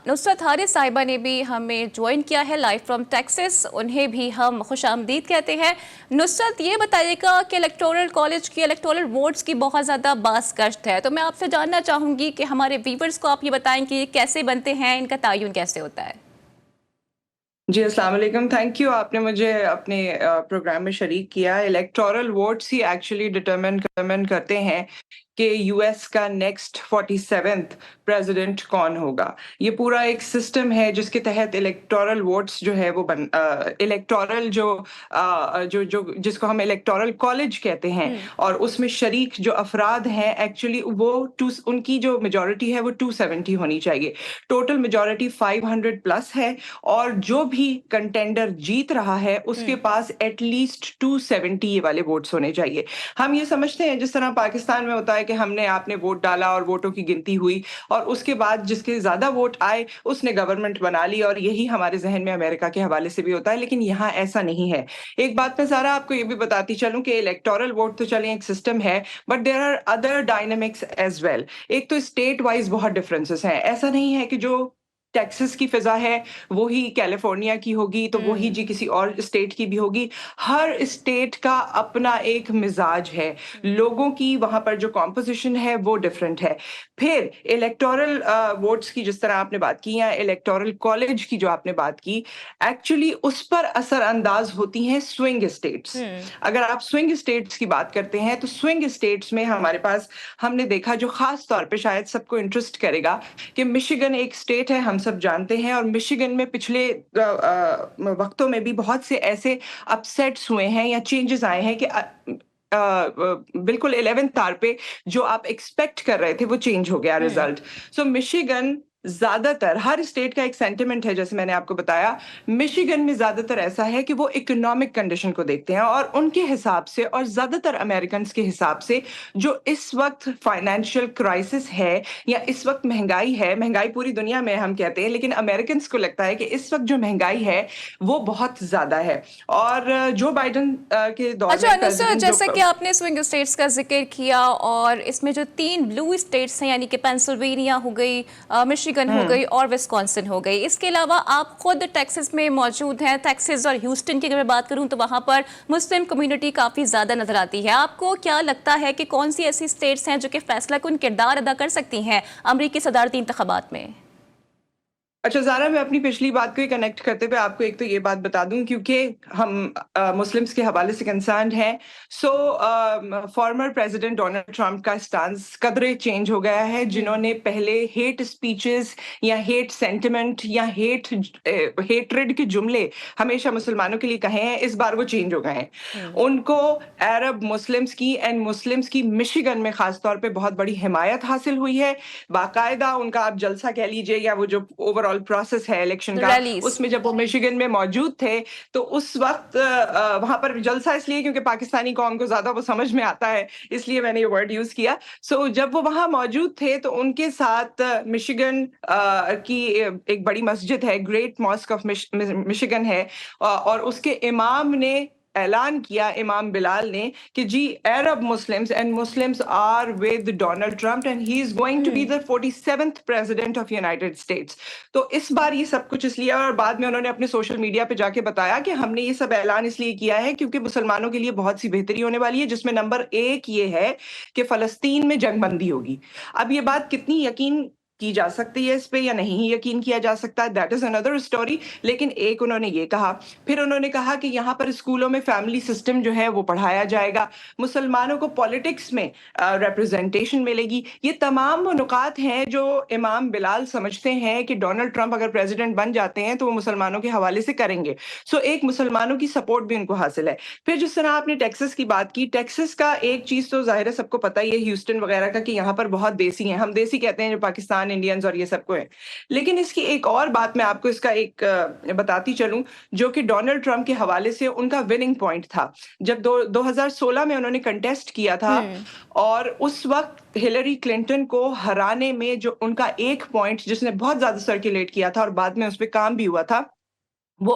نصرت حارث صاحبہ نے بھی ہمیں جوائن کیا ہے لائیو فرام ٹیکسس، انہیں بھی ہم خوش آمدید کہتے ہیں۔ نصرت، یہ بتائیے گا کہ الیکٹورل کالج کی الیکٹورل ووٹس کی بہت زیادہ باز گشت ہے، تو میں آپ سے جاننا چاہوں گی کہ ہمارے ویورز کو آپ یہ بتائیں کہ یہ کیسے بنتے ہیں، ان کا تعین کیسے ہوتا ہے؟ جی السلام علیکم، تھینک یو، آپ نے مجھے اپنے پروگرام میں شریک کیا۔ الیکٹورل ووٹس ہی ایکچولی ڈٹرمن کرتے ہیں کہ یو ایس کا نیکسٹ 47th پریزیڈنٹ کون ہوگا۔ یہ پورا ایک سسٹم ہے جس کے تحت الیکٹورل ووٹس جو ہے وہ الیکٹورل جس کو ہم الیکٹورل کالج کہتے ہیں، اور اس میں شریک جو افراد ہیں ایکچولی وہ ان کی جو میجورٹی ہے وہ 270 ہونی چاہیے۔ ٹوٹل میجورٹی 500 پلس ہے، اور جو بھی کنٹینڈر جیت رہا ہے اس کے پاس ایٹ لیسٹ 270 یہ والے ووٹس ہونے چاہیے۔ ہم یہ سمجھتے ہیں جس طرح پاکستان میں ہوتا ہے کہ آپ نے ووٹ ڈالا اور ووٹوں کی گنتی ہوئی، اور اس کے بعد جس کے زیادہ ووٹ آئے اس نے گورنمنٹ بنا لی، اور یہی ہمارے ذہن میں امریکہ کے حوالے سے بھی ہوتا ہے، لیکن یہاں ایسا نہیں ہے۔ ایک بات میں سارا آپ کو یہ بھی بتاتی چلوں کہ الیکٹورل ووٹ تو چلیں ایک سسٹم ہے، but there are other dynamics as well. ایک تو اسٹیٹ وائز بہت ڈفرینسز ہیں، ایسا نہیں ہے کہ جو ٹیکسس کی فضا ہے وہی کیلیفورنیا کی ہوگی تو وہی کسی اور اسٹیٹ کی بھی ہوگی۔ ہر اسٹیٹ کا اپنا ایک مزاج ہے، لوگوں کی وہاں پر جو کمپوزیشن ہے وہ ڈفرینٹ ہے۔ پھر الیکٹورل ووٹس کی جس طرح آپ نے بات کی یا الیکٹورل کالج کی جو آپ نے بات کی، ایکچولی اس پر اثر انداز ہوتی ہیں سوئنگ اسٹیٹس۔ اگر آپ سوئنگ اسٹیٹس کی بات کرتے ہیں تو سوئنگ اسٹیٹس میں ہمارے پاس ہم نے دیکھا، جو خاص طور پہ شاید سب کو انٹرسٹ کرے گا، کہ مشیگن ایک اسٹیٹ ہے، ہم سب جانتے ہیں، اور مشیگن میں پچھلے وقتوں میں بھی بہت سے ایسے اپسیٹس ہوئے ہیں یا چینجز آئے ہیں کہ بالکل 11th آور پہ جو آپ ایکسپیکٹ کر رہے تھے وہ چینج ہو گیا ریزلٹ۔ سو مشیگن زیادہ تر، ہر اسٹیٹ کا ایک سینٹیمنٹ ہے جیسے میں نے آپ کو بتایا، مشیگن میں زیادہ تر ایسا ہے کہ وہ اکنامک کنڈیشن کو دیکھتے ہیں، اور ان کے حساب سے اور زیادہ تر امریکنز کے حساب سے جو اس وقت فائنینشیل کرائسس ہے یا اس وقت مہنگائی ہے، مہنگائی پوری دنیا میں ہم کہتے ہیں، لیکن امریکنز کو لگتا ہے کہ اس وقت جو مہنگائی ہے وہ بہت زیادہ ہے۔ اور جو بائیڈن کے دور اچھا میں نصرت، جیسا کہ آپ نے سوئنگ اسٹیٹس کا ذکر کیا، اور اس میں جو 3 بلو اسٹیٹس ہیں یعنی کہ پینسلوینیا ہو گئی، مشیگن ہو گئی اور وسکونسن ہو گئی، اس کے علاوہ آپ خود ٹیکسس میں موجود ہیں۔ ٹیکسس اور ہیوسٹن کی اگر میں بات کروں تو وہاں پر مسلم کمیونٹی کافی زیادہ نظر آتی ہے۔ آپ کو کیا لگتا ہے کہ کون سی ایسی اسٹیٹس ہیں جو کہ فیصلہ کن کردار ادا کر سکتی ہیں امریکی صدارتی انتخابات میں؟ اچھا زارا، میں اپنی پچھلی بات کو ہی کنیکٹ کرتے ہوئے آپ کو ایک تو یہ بات بتا دوں، کیونکہ ہم مسلمس کے حوالے سے کنسرنڈ ہیں۔ سو فارمر پریزیڈنٹ ڈونلڈ ٹرمپ کا اسٹانس قدرے چینج ہو گیا ہے۔ جنہوں نے پہلے ہیٹ اسپیچز یا ہیٹ سینٹیمنٹ یا ہیٹریڈ کے جملے ہمیشہ مسلمانوں کے لیے کہے ہیں، اس بار وہ چینج ہو گئے ہیں۔ ان کو عرب مسلمس کی اینڈ مسلمس کی مشیگن میں خاص طور پہ بہت بڑی حمایت حاصل ہوئی ہے۔ باقاعدہ ان کا آپ جلسہ کہہ لیجیے یا وہ جو اوور آل پروسیس ہے الیکشن کا، اس میں جب وہ مشیگن میں موجود تھے تو اس وقت وہاں پر جلسہ اس لیے کیونکہ پاکستانی قوم کو زیادہ وہ سمجھ میں آتا ہے، اس لیے میں نے یہ ورڈ یوز کیا۔ سو جب وہ وہاں موجود تھے تو ان کے ساتھ مشیگن کی ایک بڑی مسجد ہے، گریٹ ماسک آف مشیگن ہے، اور اس کے امام نے اعلان کیا، امام بلال نے، کہ جی Arab Muslims and Muslims are with Donald Trump and he is going to be the 47th president of United States. تو اس بار یہ سب کچھ اس لیے، اور بعد میں انہوں نے اپنے سوشل میڈیا پہ جا کے بتایا کہ ہم نے یہ سب اعلان اس لیے کیا ہے کیونکہ مسلمانوں کے لیے بہت سی بہتری ہونے والی ہے، جس میں نمبر 1 یہ ہے کہ فلسطین میں جنگ بندی ہوگی۔ اب یہ بات کتنی یقین کی جا سکتی ہے اس پہ یا نہیں یقین کیا جا سکتا ہے، دیٹ از اندر اسٹوری، لیکن ایک انہوں نے یہ کہا۔ پھر انہوں نے کہا کہ یہاں پر اسکولوں میں فیملی سسٹم جو ہے وہ پڑھایا جائے گا، مسلمانوں کو پولیٹکس میں ریپرزنٹیشن ملے گی۔ یہ تمام وہ نکات ہیں جو امام بلال سمجھتے ہیں کہ ڈونلڈ ٹرمپ اگر پریزیڈنٹ بن جاتے ہیں تو وہ مسلمانوں کے حوالے سے کریں گے۔ سو ایک مسلمانوں کی سپورٹ بھی ان کو حاصل ہے۔ پھر جس طرح آپ نے ٹیکسس کی بات کی، ٹیکسس کا ایک چیز تو ظاہر ہے سب کو پتہ ہی ہے، ہیوسٹن وغیرہ کا، کہ یہاں پر بہت دیسی ہیں، ہم دیسی کہتے ہیں جو پاکستان انڈینز اور یہ سب کو ہے۔ لیکن اس کی ایک اور بات میں آپ کو اس کا ایک بتاتی چلوں جو کہ ڈونلڈ ٹرمپ کے حوالے سے ان کا وننگ پوائنٹ تھا۔ جب 2016 میں انہوں نے کنٹیسٹ کیا تھا، اور اس وقت ہلری کلنٹن کو ہرانے میں جو ان کا ایک پوائنٹ جس نے بہت زیادہ سرکولیٹ کیا تھا اور بعد میں اس پہ کام بھی ہوا تھا، وہ